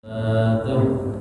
Tuh,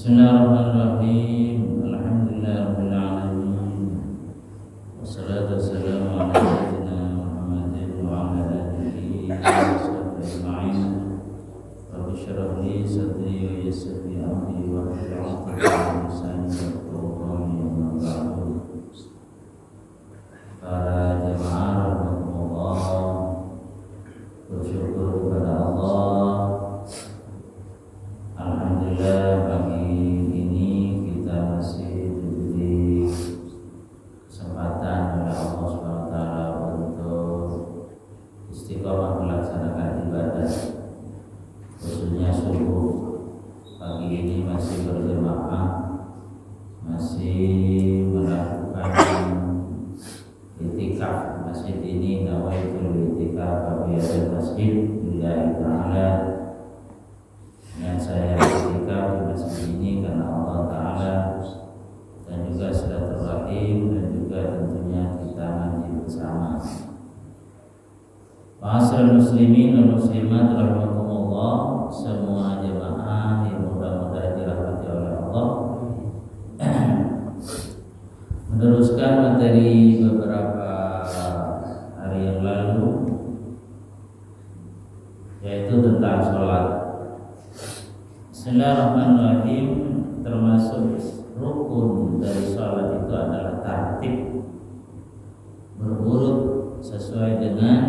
Bismillahirrahmanirrahim. Alhamdulillahirabbil alamin. Wassalatu wassalamu ala sayyidina Muhammadin wa ala alihi wa sahbihi ajma'in. Rabbi shrah li sadri wa yassir li amri wa hlul 'uqdatam min lisani yafqahu qawli. Amma ba'du. Para jamaah rahimakumullah, bersyukur kepada Allah. Alhamdulillah, pagi ini kita masih diberi kesempatan oleh Allah SWT untuk istiqomah melaksanakan ibadah, khususnya subuh. Pagi ini masih berjamaah, masih melakukan i'tikaf masjid ini. Nawaitul i'tikaf fi masjid lillahi ta'ala. Dan saya i'tikaf di masjid ini karena Allah Ta'ala, dan juga silaturahim, dan juga tentunya kita ngaji bersama. Ma'asyiral muslimin wal muslimat rahimakumullah, semua jemaah yang mudah-mudahan dirahmati oleh Allah. Meneruskan materi beberapa hari yang lalu, yaitu tentang sholat. Bismillahirrahmanirrahim. Termasuk rukun dari sholat itu adalah tartib, berurut sesuai dengan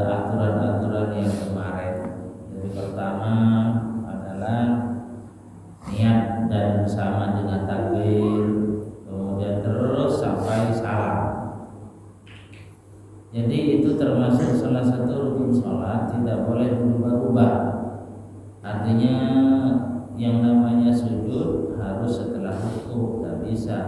aturan-aturan yang kemarin. Jadi pertama adalah niat dan bersama dengan takbir, kemudian terus sampai salam. Jadi itu termasuk salah satu rukun sholat, tidak boleh berubah-ubah. Artinya yang namanya sujud harus setelah ruku, tidak bisa.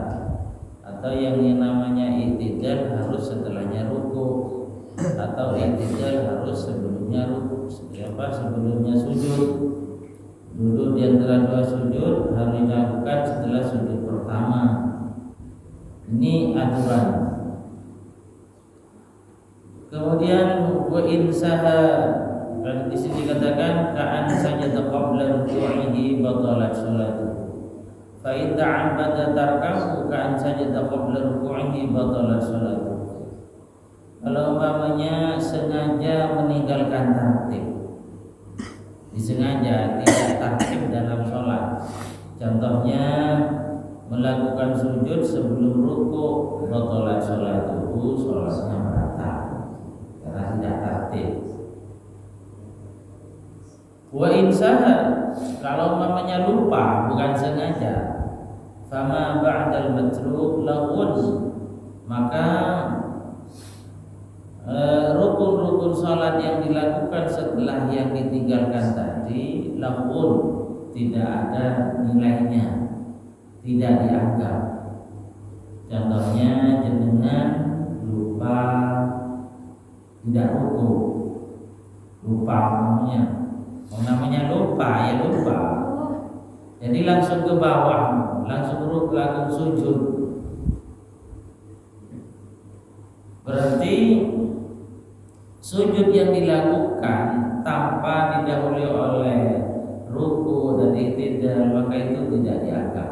Atau yang namanya i'tidal harus setelahnya ruku, atau i'tidal harus sebelumnya ruku, sebelumnya sujud. Duduk di antara dua sujud harus dilakukan setelah sujud pertama. Ini aturan. Kemudian wa insaha, dan di sini dikatakan ka'an sajada qabla ruku'ihi batalat sholatuhu. Fa in ta'ammada tarkahu ka'an sajada qabla ruku'ihi batalat sholatuhu. Kalau umpamanya sengaja meninggalkan tartib, disengaja tidak tartib dalam sholat, contohnya melakukan sujud sebelum ruku, batalat sholatuhu, sholatnya batal karena tidak tartib. Wa insaha, kalau mamanya lupa bukan sengaja, fama ba'dal matruk laghun, maka rukun-rukun salat yang dilakukan setelah yang ditinggalkan tadi laghun, tidak ada nilainya, tidak dianggap. Contohnya jenengan lupa tidak ruku, lupa namanya lupa, ya lupa. Jadi langsung ke bawah, langsung sujud. Berarti sujud yang dilakukan tanpa didahului oleh ruku dan i'tidal, maka itu tidak dianggap.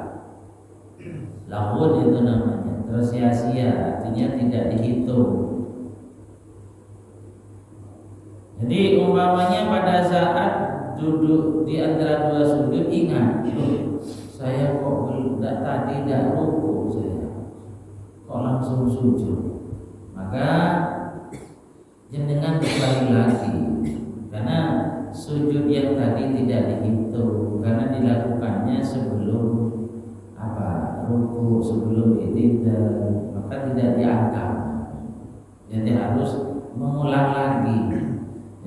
Laghun itu namanya, terus sia-sia, artinya tidak dihitung. Jadi umpamanya pada saat duduk di antara dua sujud, ingat, saya kok tadi tidak ruku, saya kok langsung sujud, maka jenengan kembali lagi, karena sujud yang tadi tidak dihitung karena dilakukannya sebelum ruku, sebelum i'tidal, maka tidak dianggap. Jadi harus mengulang lagi.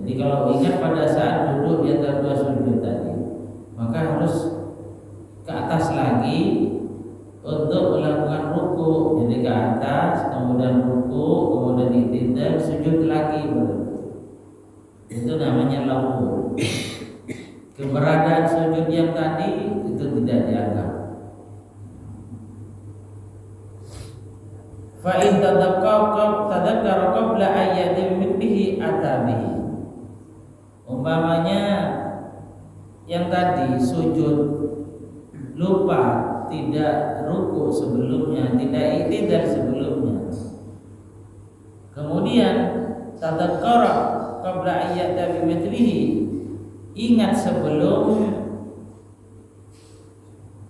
Jadi kalau ingat pada saat duduk di antara dua sujud tadi, maka harus ke atas lagi untuk melakukan ruku. Jadi ke atas, kemudian ruku, kemudian i'tidal, sujud lagi. Itu namanya lahu. Keberadaan sujud yang tadi itu tidak dianggap. Fa in tadakkara qabla ayyatin mithlihi atabihi. Umpamanya yang tadi sujud lupa, tidak ruku sebelumnya, tidak i'tidal sebelumnya. Kemudian tadakkara qabla ayyatin mithlihi, ingat sebelum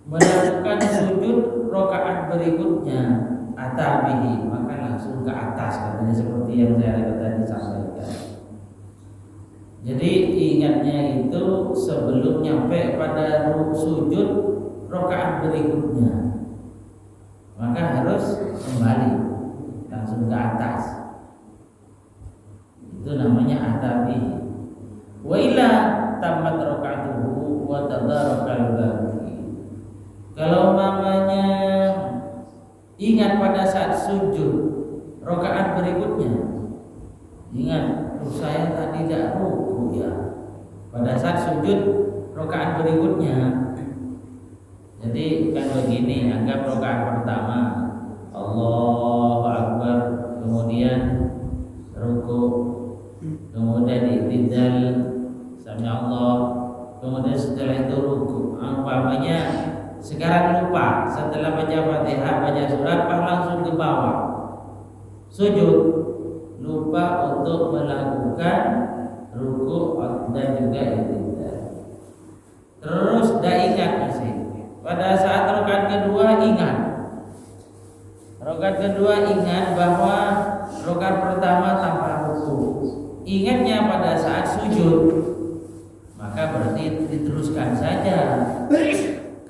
melakukan sujud rakaat berikutnya, atabihi, maka langsung ke atas, katanya seperti yang saya tadi sampaikan. Jadi ingatnya itu sebelum nyampe pada sujud rakaat berikutnya, maka harus kembali langsung ke atas. Itu namanya atabihi. Wa illa tamat rakaatuhu wa tadarakal baqi. Kalau mamanya ingat pada saat sujud rakaat berikutnya, ingat saya tadi tidak ruku ya pada saat sujud rakaat berikutnya. Jadi kan begini, anggap rakaat pertama Allahu Akbar, kemudian ruku, kemudian i'tidal sami Allah, kemudian setelah itu ruku. Umpamanya sekarang lupa, setelah baca Fatihah, baca surat, langsung ke bawah sujud, lupa untuk melakukan ruku dan juga i'tidal. Terus dah ingat masih pada saat rakaat kedua, ingat bahwa rakaat pertama tanpa ruku. Ingatnya pada saat sujud, maka berarti diteruskan saja.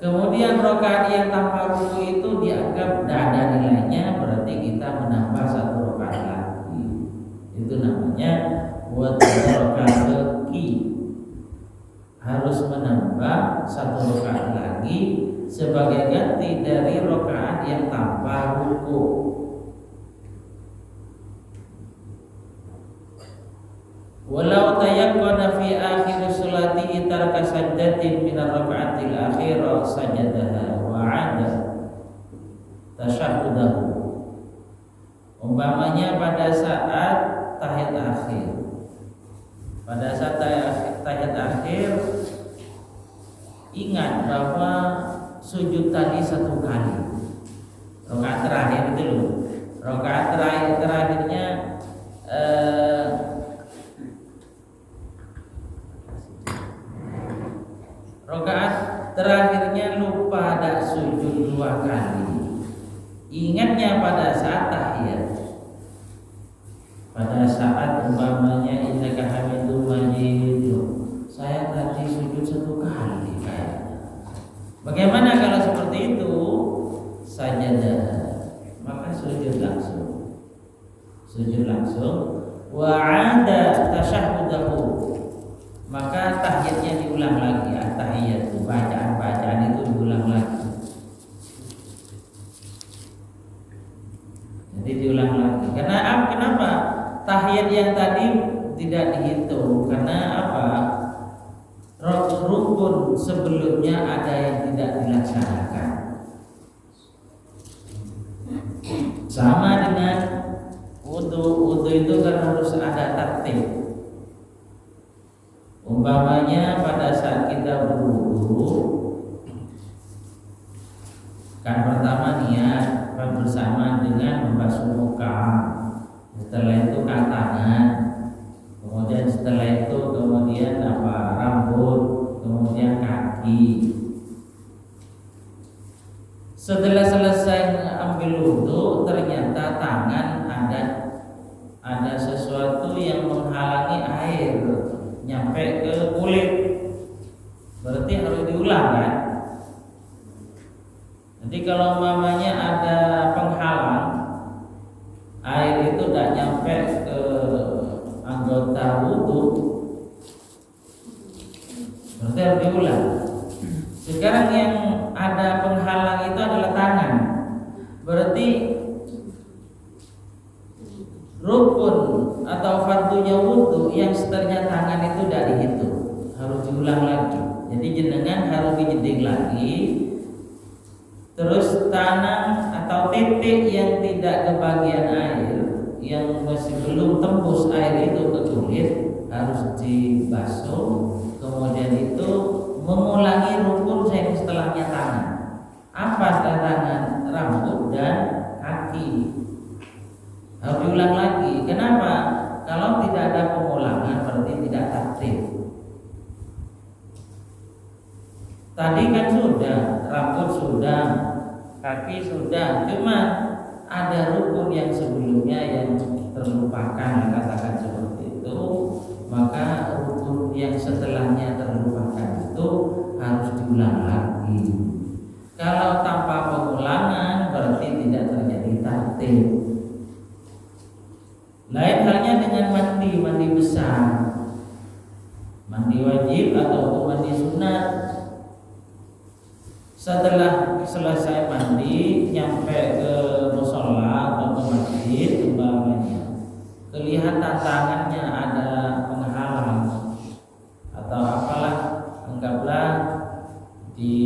Kemudian rakaat yang tanpa ruku itu dianggap tidak ada nilainya, berarti kita menambah satu rakaat lagi. Itu namanya buat rakaat ki. Harus menambah satu rakaat lagi sebagai ganti dari rakaat yang tanpa ruku. Walau tayaqqana fi akhir salatihi taraka sajdatin min ar-raka'atil akhirah sajadaha wa 'ada tasyahhudahu. Umpamanya pada saat tahiyat akhir. Pada saat tahiyat akhir ingat bahwa sujud tadi satu kali. Rakaat terakhir itu loh. Rakaat terakhirnya rakaat terakhirnya lupa ada sujud dua kali. Ingatnya pada saat tahiyat. Pada saat umpamanya innaka hamidum majid, saya tadi sujud satu kali kayaknya. Bagaimana kalau seperti itu? Sajadah, maka sujud langsung. Wa 'ada tasyahhudahu, maka tahiyatnya diulang lagi. Tahiyat, bacaan itu diulang lagi. Jadi diulang lagi. Kenapa? Tahiyat yang tadi tidak dihitung karena apa? Rukun sebelumnya ada yang tidak dilaksanakan. Sama dengan wudu itu kan harus ada tertib. Umpamanya pada saat kita berwudu, kan pertama niat bersama dengan membasuh muka, setelah itu tangan, kemudian setelah itu rambut, kemudian kaki. Setelah selesai ambil wudu, ternyata tangan ada sesuatu yang menghalangi air nyampe ke kulit. berarti harus diulang kan. Jadi kalau umpamanya ada penghalang, air itu tidak nyampe ke anggota wudu, berarti harus diulang. Sekarang yang ada penghalang itu adalah tangan, berarti rukun atau fardunya wudu yang setelahnya tangan itu tidak dihitung, harus diulang lagi. Jadi jenengan harus dijeding lagi. Terus tangan atau titik yang tidak kebagian air, yang masih belum tembus air itu ke kulit, harus dibasuh. Kemudian itu mengulangi rukun yang setelahnya tangan. Apa setelah tangan? Rambut dan kaki. Harus diulang lagi. Kenapa? Kalau tidak ada pengulangan berarti tidak takdir. Tadi kan sudah, rambut sudah, kaki sudah, cuma ada rukun yang sebelumnya yang terlupakan, katakan seperti itu. Maka rukun yang setelahnya terlupakan itu harus diulang lagi. Kalau tanpa pengulangan berarti tidak terjadi takdir. Lain halnya dengan mandi besar, mandi wajib atau mandi sunat. Setelah selesai mandi, nyampe ke mushola atau ke masjid umpamanya, kelihatan tangannya ada penghalang atau apalah, anggaplah di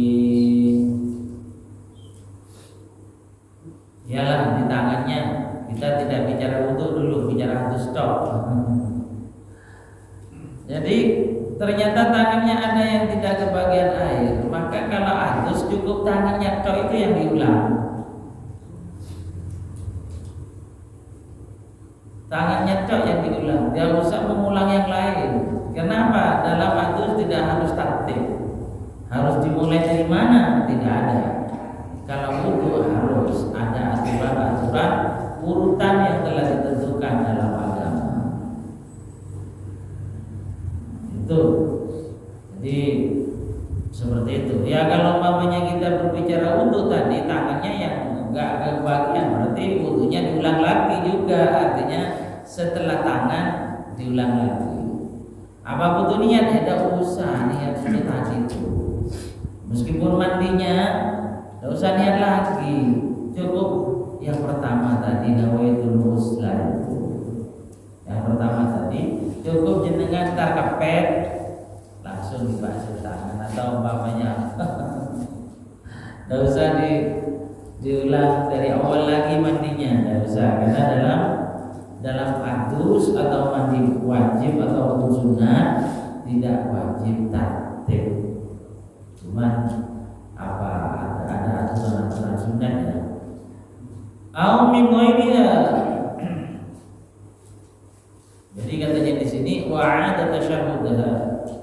tangannya. Kita tidak bicara wudu dulu, bicara hadus tok. Jadi ternyata tangannya ada yang tidak kebagian air, maka kalau hadus cukup tangannya tok itu yang diulang. Tangannya tok yang diulang, dia usah mengulang yang lain. Kenapa? Dalam hadus tidak harus taktik. Harus dimulai dari mana? Tidak ada. Kalau wudu harus ada aturan-aturan urutan yang telah ditentukan dalam agama. Itu. Jadi seperti itu. Ya kalau umpamanya kita berbicara wudu tadi, tangannya yang enggak kebagian, berarti wudunya diulang lagi juga. Artinya setelah tangan diulang lagi. Apa butuh niat? Ada usaha niat sudah tadi itu. Meskipun mandinya tidak usah niat lagi, cukup yang pertama tadi nawaitul ghusla itu. Yang pertama tadi cukup jenengan kepet langsung dibasuh tangan atau umpamanya tidak usah diulang dari awal lagi mandinya, tidak usah, karena dalam hadus atau mandi wajib atau sunat tidak wajib taktik. Cuman apa ada aturan-aturan sunat ya. Au min ghairiha. Jadi katanya di sini wa'ada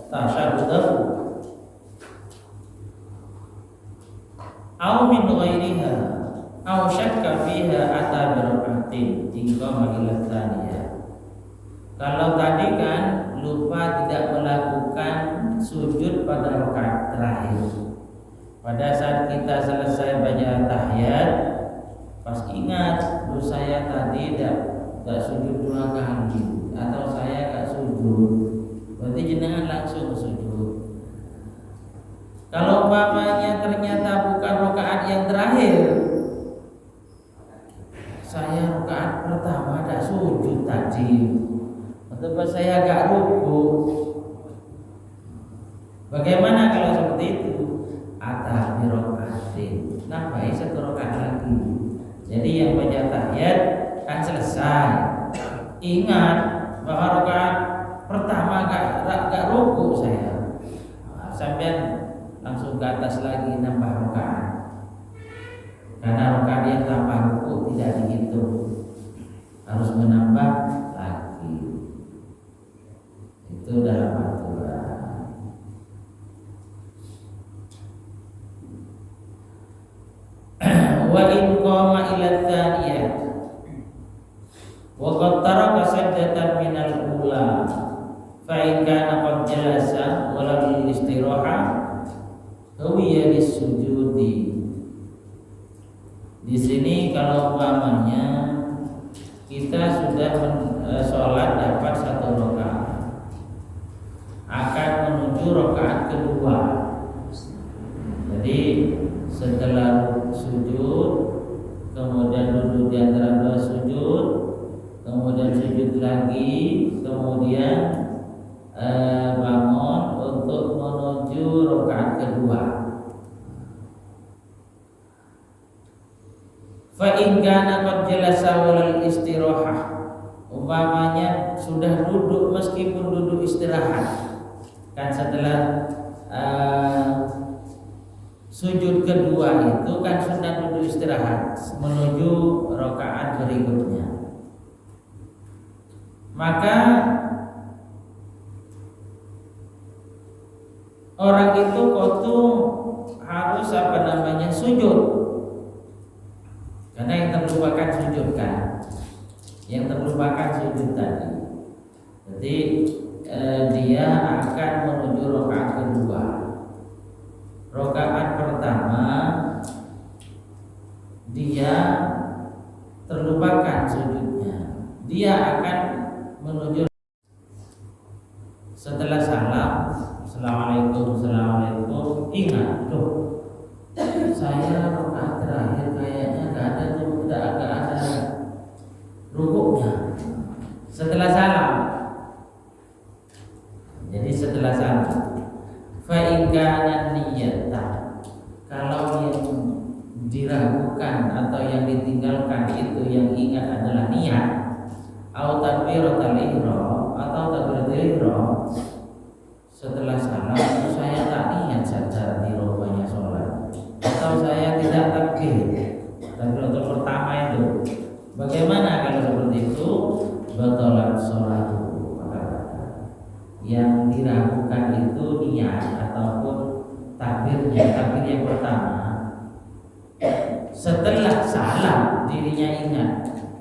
tasyahhudahu. Au min ghairiha au syakka fiha ata birakatin ingqama ila tsaniyah. Kalau tadi kan lupa tidak melakukan sujud pada rakaat terakhir. Pada saat kita selesai baca tahiyat, pas ingat, saya tadi tidak sujud 2 kali atau saya tidak sujud, berarti jenengan langsung sujud. Kalau umpamanya ternyata bukan rakaat yang terakhir, saya rakaat pertama tidak sujud tadi, atau saya agak ruku. Bagaimana kalau seperti itu? Atah birokaatin, nambahi 1 rakaat lagi. Jadi yang baca tahiyat kan selesai, ingat bahwa rakaat pertama gak ruku saya, sampai langsung ke atas lagi nambah rakaat. Karena rakaat yang tanpa ruku tidak dihitung, harus menambah lagi. Itu dalam aturan. Wa in qama ila tsaniyah wa qad taraka sajdatan minal ula fa in kana qad jalasa wa lam istiraha hawiya lisujudi. Di sini kalau umpamanya kita sudah sholat dapat 1 rakaat, akan menuju rakaat kedua. Jadi setelah sujud, kemudian duduk di antara 2 sujud, kemudian sujud lagi, kemudian bangun untuk menuju rakaat kedua. Fa in kana qad jalasa walal istirahah, umpamanya sudah duduk meskipun duduk istirahat, kan setelah sujud kedua itu kan sudah duduk istirahat menuju rakaat berikutnya, maka orang itu kudu harus sujud, karena yang terlupakan sujud kan, yang terlupakan sujud tadi. Jadi dia akan menuju rakaat kedua. Rakaat pertama dia terlupakan sujudnya, dia akan menuju setelah salam, assalamualaikum, assalamualaikum, ingat tuh saya rakaat terakhir kayaknya tidak ada rukuknya setelah salam. Jadi setelah salam, fa in kana niyata, kalau yang diragukan atau yang ditinggalkan itu yang ingat adalah niat, atau takbiratul ihram, atau takbiratul ihram, setelah salam saya tak niat secara dirobanya sholat, atau saya tidak takbir takbiratul pertama itu, bagaimana kalau seperti itu? Batalat sholat. Yang diragukan itu niat ataupun takbirnya, takbir yang pertama. Setelah salam dirinya ingat,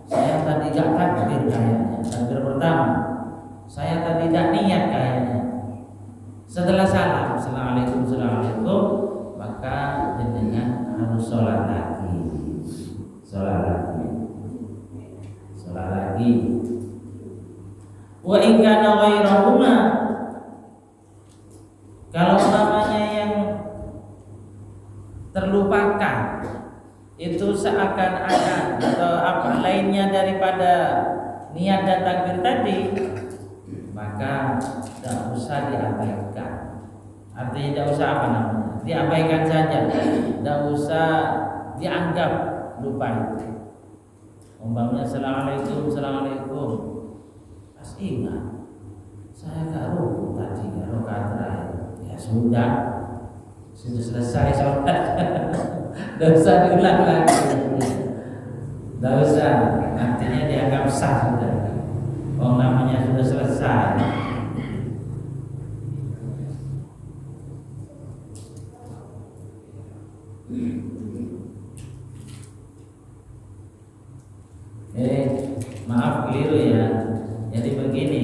saya tadi tidak takbir kayaknya, takbir pertama saya tadi tidak niat kayaknya. Setelah salam, assalamualaikum, assalamualaikum, maka jenengan harus sholat lagi, sholat lagi, sholat lagi. Wa in kana ghairahuma, kalau namanya yang terlupakan itu seakan-akan atau apa lainnya daripada niat dan takbir tadi, maka tidak usah diabaikan. Artinya tidak usah apa namanya, diabaikan saja, tidak usah dianggap lupa itu. Umpamanya assalamualaikum, assalamualaikum, pas ingat saya gak ruku tadi rakaat terakhir, ya sudah selesai sholat. Tidak usah diulang lagi, tidak usah, artinya dianggap sah sudah. Oh, namanya sudah selesai. Maaf keliru ya. Jadi begini,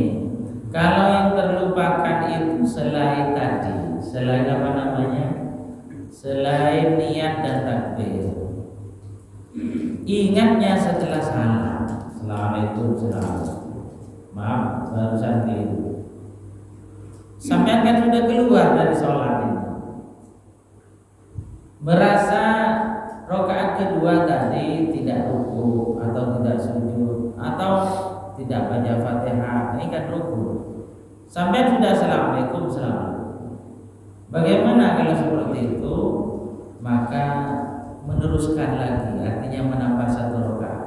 kalau yang terlupakan itu selain tadi, selain apa namanya, selain niat dan takbir, ingatnya setelah salam, assalamualaikum, assalamualaikum, maaf barusan keliru, sampean kan sudah keluar dari sholat ini, merasa rakaat kedua tadi tidak ruku atau tidak sujud atau tidak baca Fatihah, ini kan ruku, sampai sudah assalamualaikum, assalamualaikum. Bagaimana kalau seperti itu? Maka meneruskan lagi, artinya menambah 1 rakaat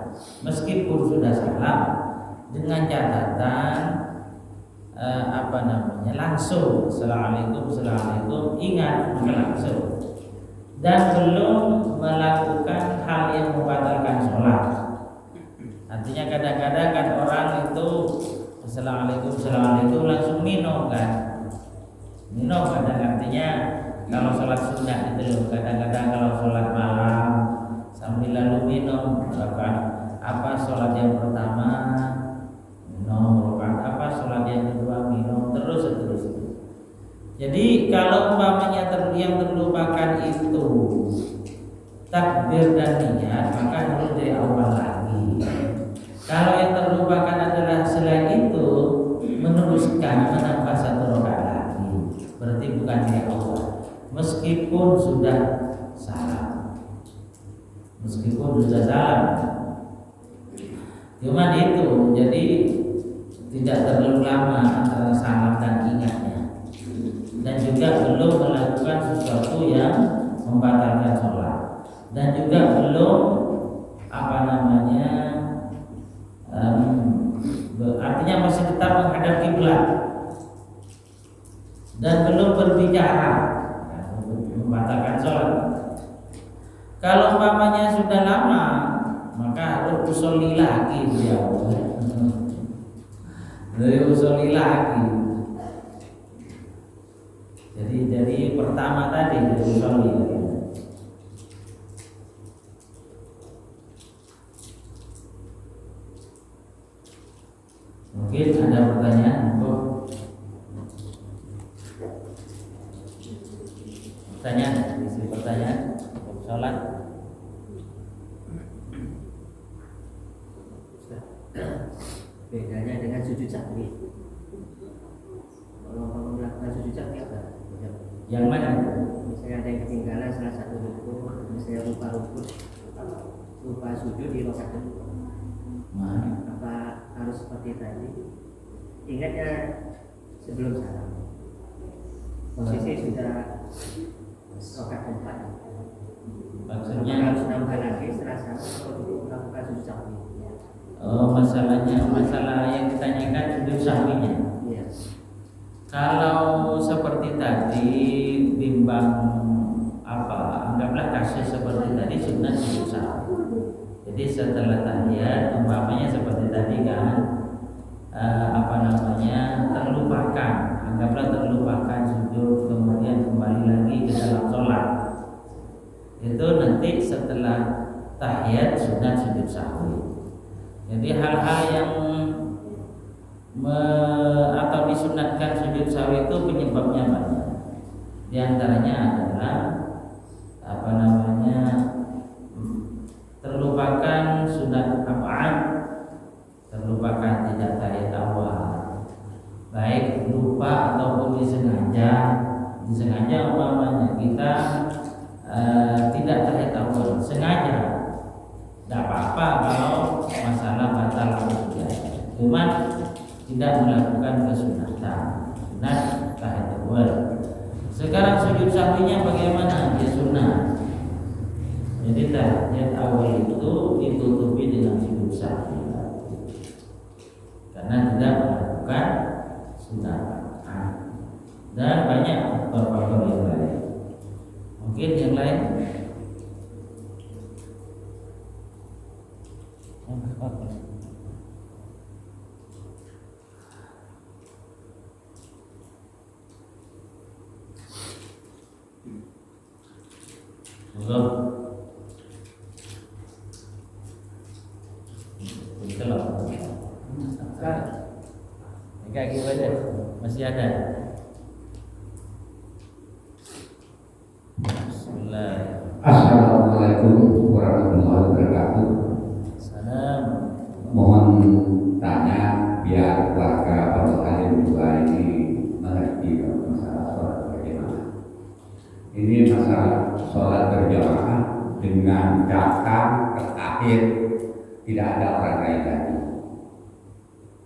meskipun sudah salam, dengan catatan apa namanya, langsung assalamualaikum, assalamualaikum, ingat maka langsung, dan belum melakukan hal yang membatalkan sholat. Artinya kadang-kadang kan orang itu assalamualaikum, assalamualaikum langsung minum kan, minum kadang, artinya kalau sholat sunnah itu loh, kadang-kadang kalau sholat malam sambil lalu minum, rakaat apa sholat yang pertama minum, rakaat apa sholat yang kedua minum, terus kalau umpamanya yang terlupakan itu takbir dan niat, maka harus dari awal lagi. Kalau yang terlupakan adalah selain itu meneruskan menambah satu rakaat lagi, berarti bukan dari awal. Meskipun sudah salam, cuman itu jadi tidak terlalu lama antara salam dan ingatnya, dan juga belum melakukan sesuatu yang membatalkan sholat, dan juga belum artinya masih tetap menghadap kiblat dan belum berbicara, membatalkan sholat. Kalau umpamanya sudah lama, maka harus usolli lagi dia. Dari usolli lagi. Jadi pertama tadi dari usolli. Mungkin ada pertanyaan, isi pertanyaan untuk sholat. Bedanya dengan sujud sahwi. Kalau kamu melakukan sujud sahwi apa? Yang mana? Misalnya ada yang ketinggalan salah satu rukun, misalnya lupa rukun, lupa sujud di rakaat kedua. Apa harus seperti tadi? Ingatnya sebelum salam. Posisi sudah rakaat keempat. Maksudnya harus nambah lagi setelah salam untuk melakukan sujud sahwi. Oh, masalah yang ditanyakan sujud sahwinya. Iya. Kalau seperti tadi bimbang anggaplah kasus seperti tadi sunat sujud sahwi. Jadi setelah tahiyat umpamanya seperti tadi kan terlupakan, anggaplah terlupakan sujud, kemudian kembali lagi ke dalam sholat. Itu nanti setelah tahiyat sunat sujud sahwi. Jadi hal-hal yang atau disunatkan sujud sahwi itu penyebabnya banyak. Di antaranya adalah terlupakan sunat ab'ad, terlupakan tidak tahiyat awal, baik lupa ataupun disengaja umpamanya kita tidak tahiyat awal sengaja, tidak apa-apa kalau masalah batal juga, cuman tidak melakukan kesunatan, sunat tahiyat awal. Sekarang sujud sahwinya bagaimana? Dia sunat. Jadi tahiyat awal itu ditutupi dengan sujud sahwi karena tidak melakukan sunat. Dan banyak faktor yang lain. Mungkin yang lain. Enggak gimana? Masih ada. Bismillah. Assalamualaikum warahmatullahi wabarakatuh. Salam. Mohon tanya biar warga Pondok Alim juga ini mengerti masalah sholat berjamaah. Ini masalah sholat berjamaah dengan datang ke akhir tidak ada orang lain lagi.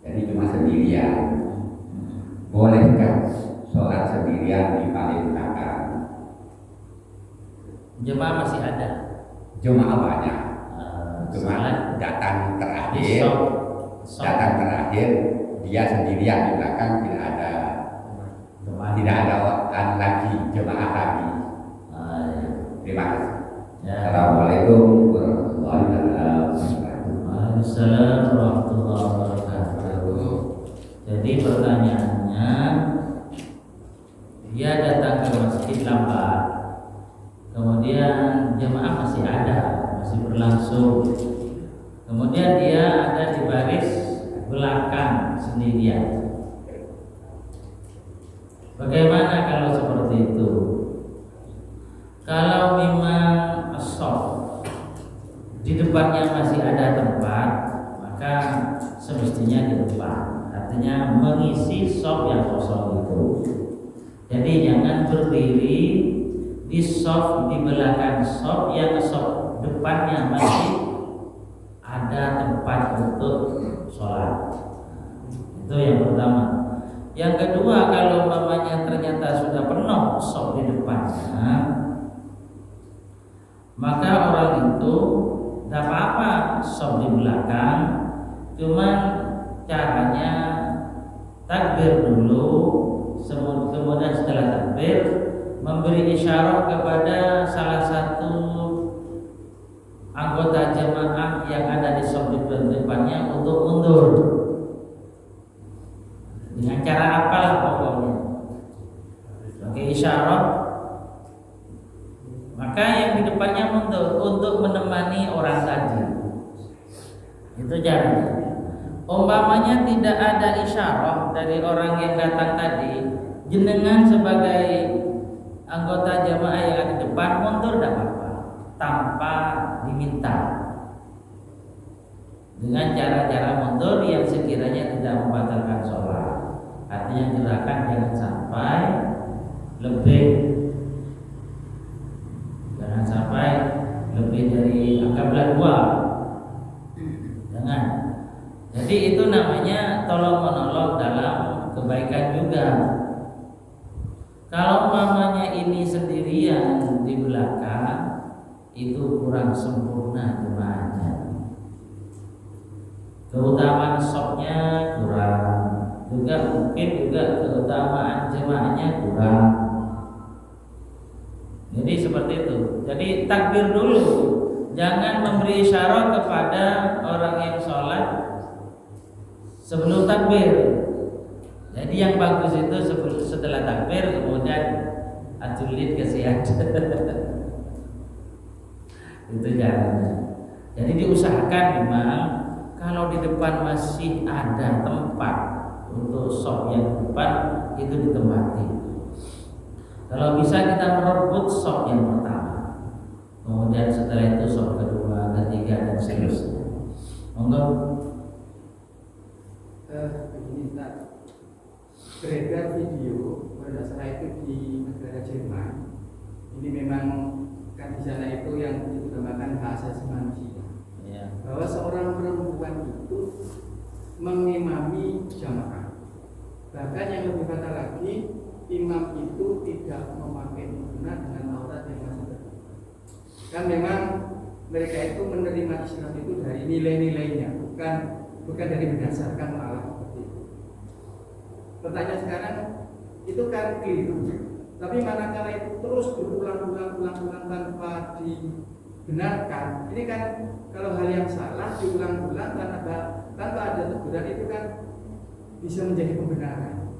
Jadi cuma sendirian. Bolehkah sholat sendirian di paling belakang? Jemaah masih ada. Jemaah banyak. Cuma Salat datang terakhir, Sok. datang terakhir dia sendirian di belakang, tidak ada orang lagi, jemaah lagi. Terima kasih. Ya. Assalamualaikum warahmatullahi wabarakatuh. Waalaikumsalam warahmatullahi wabarakatuh. Jadi pertanyaannya, dia datang ke masjid lambat, kemudian jemaah masih ada, masih berlangsung, kemudian dia ada di baris belakang sendirian. Bagaimana kalau seperti itu? Kalau memang soft di depannya masih ada tempat, maka semestinya di depan. Artinya mengisi soft yang kosong itu. Jadi jangan berdiri di soft di belakang soft yang soft depannya masih ada tempat untuk sholat. Itu yang pertama. Yang kedua, kalau mamanya ternyata sudah penuh soft di depannya, maka orang itu tidak apa-apa soft di belakang, cuman caranya takbir dulu, kemudian setelah takbir memberi isyarat kepada salah satu anggota jemaah yang ada di soft di depannya untuk mundur. Dengan cara apalah pokoknya, pakai isyarat, maka yang di depannya mundur untuk menemani orang tadi. Itu caranya. Umpamanya tidak ada isyarat dari orang yang datang tadi, jenengan sebagai anggota jamaah yang ada di depan mundur tidak apa-apa, tanpa diminta. Dengan cara-cara mundur yang sekiranya tidak membatalkan sholat. Artinya gerakan jangan sampai lebih dari anggaplah 2. Jangan. Jadi itu namanya tolong menolong dalam kebaikan juga. Kalau mamanya ini sendirian di belakang, itu kurang sempurna jemaahnya. Keutamaan sopnya kurang, juga mungkin juga keutamaan jemaahnya kurang. Jadi seperti itu. Jadi takbir dulu, jangan memberi isyarat kepada orang yang sholat sebelum takbir. Jadi yang bagus itu setelah takbir kemudian atulid kesian. Itu caranya. Jadi diusahakan memang kalau di depan masih ada tempat untuk sop yang depan itu ditempati. Kalau bisa kita merebut sop yang pertama, kemudian setelah itu sop kedua, ketiga dan seterusnya. Monggo. Begini tak beredar video pada saat itu di negara Jerman. Ini memang kan di sana itu yang diutamakan hak asasi manusia. Ya. Bahwa seorang perempuan itu mengimami jamaah. Bahkan yang lebih fatal lagi, imam itu tidak memakai mukena dengan aurat yang masih terbuka. Kan memang mereka itu menerima Islam itu dari nilai-nilainya, bukan dari berdasarkan malah seperti itu. Pertanyaan sekarang itu kan keliru. Tapi manakala itu terus berulang-ulang tanpa dibenarkan, ini kan kalau hal yang salah diulang-ulang tanpa ada teguran itu kan bisa menjadi pembenaran.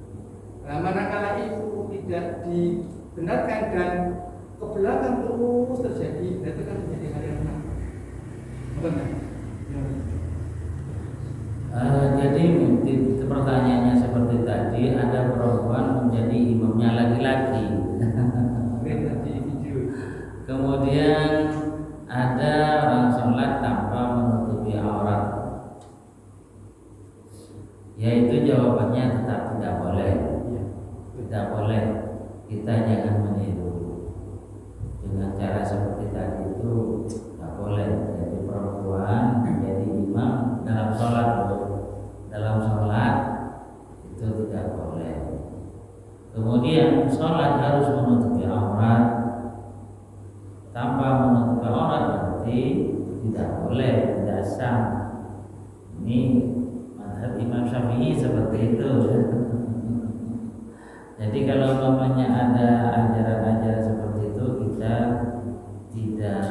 Nah, manakala itu tidak dibenarkan dan ke belakang terus terjadi, itu kan menjadi hal yang salah. Benar. Jadi pertanyaannya seperti tadi, ada perempuan menjadi imamnya laki-laki. Kemudian ada orang sholat tanpa menutupi aurat. Yaitu jawabannya tetap tidak boleh. Tidak boleh. Kita jangan meniru. Dengan cara seperti tadi itu tidak boleh. Jadi perempuan menjadi imam dalam sholat itu tidak boleh. Kemudian sholat harus menutupi aurat. Tanpa menutupi aurat berarti tidak boleh, tidak sah. Ini mazhab Imam Syafi'i seperti itu. Jadi kalau namanya ada ajaran-ajaran seperti itu, kita tidak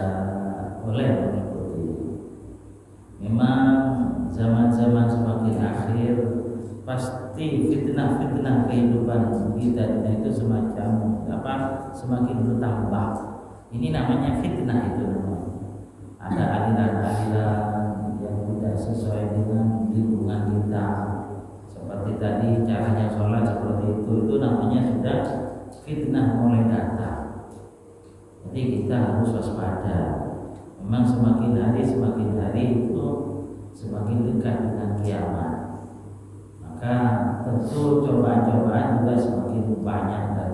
boleh mengikuti. Memang zaman-zaman semakin akhir pasti fitnah-fitnah kehidupan kita itu semakin bertambah. Ini namanya fitnah itu. Ada aliran-aliran yang tidak sesuai dengan lingkungan kita, seperti tadi caranya sholat seperti itu namanya sudah fitnah mulai datang. Jadi kita harus waspada. Memang semakin hari itu semakin dekat dengan kiamat. Maka tentu cobaan-cobaan juga semakin banyak dan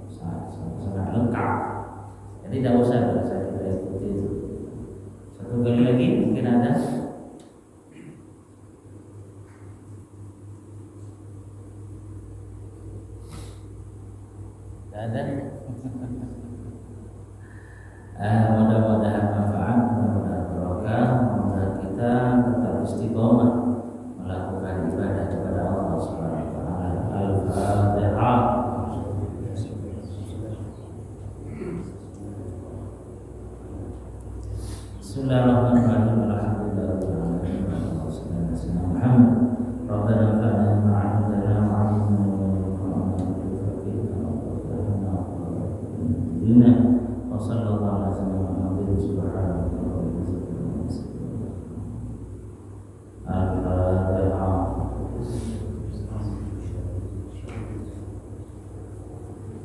sangat lengkap. Jadi tidak usah kita ikuti itu. Satu kali lagi mungkin ada. Mudah-mudahan manfaat, mudah-mudahan barokah, mudah-mudahan kita tetap istiqomah melakukan ibadah kepada Allah Subhanahu wa taala. Al-Fatihah. Bismillahirrahmanirrahim. Alhamdulillahirabbil alamin. Wassalatu wassalamu ala Muhammad. Rabbana fa'alna ma'amdana ma'amna wa sallallahu ala sayyidina Muhammadin subhanahu wa ta'ala. Al-Fatihah.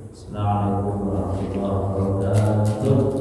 Assalamualaikum warahmatullahi wabarakatuh.